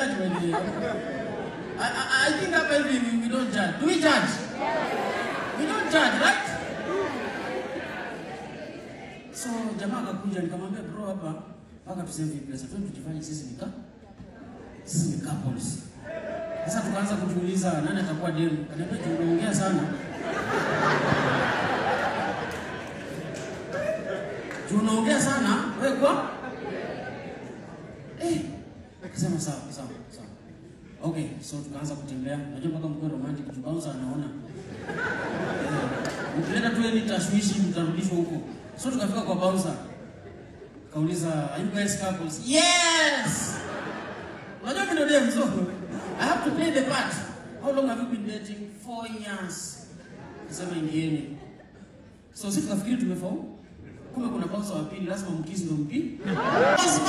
judge when I think up everything we don't judge. Do we judge? We don't judge, right? So jamaa akakuja nikamwambia bro hapa mpaka tuseme pesa tu tujifanye sisi ni couples. Sasa tukaanza kujiuliza nani atakuwa demu. Kaniambia tunaongea sana. Tunaongea sana wewe kwa akasema sawa. Okay, so tukaanza kutembea. Unajua mpaka mko romantic tukaanza anaona. Ukileta tu ni tashwishi mtarudishwa huko. So tukafika kwa bouncer. Kauliza, are you guys couples? Yes! Unajua mimi ndio mzo. I have to play the part. How long have you been dating? 4 years. Kasema indieni. So sisi tukafikiri tumefaulu. Kumbe kuna bouncer wa pili lazima mkisi ndio mpi. Boss!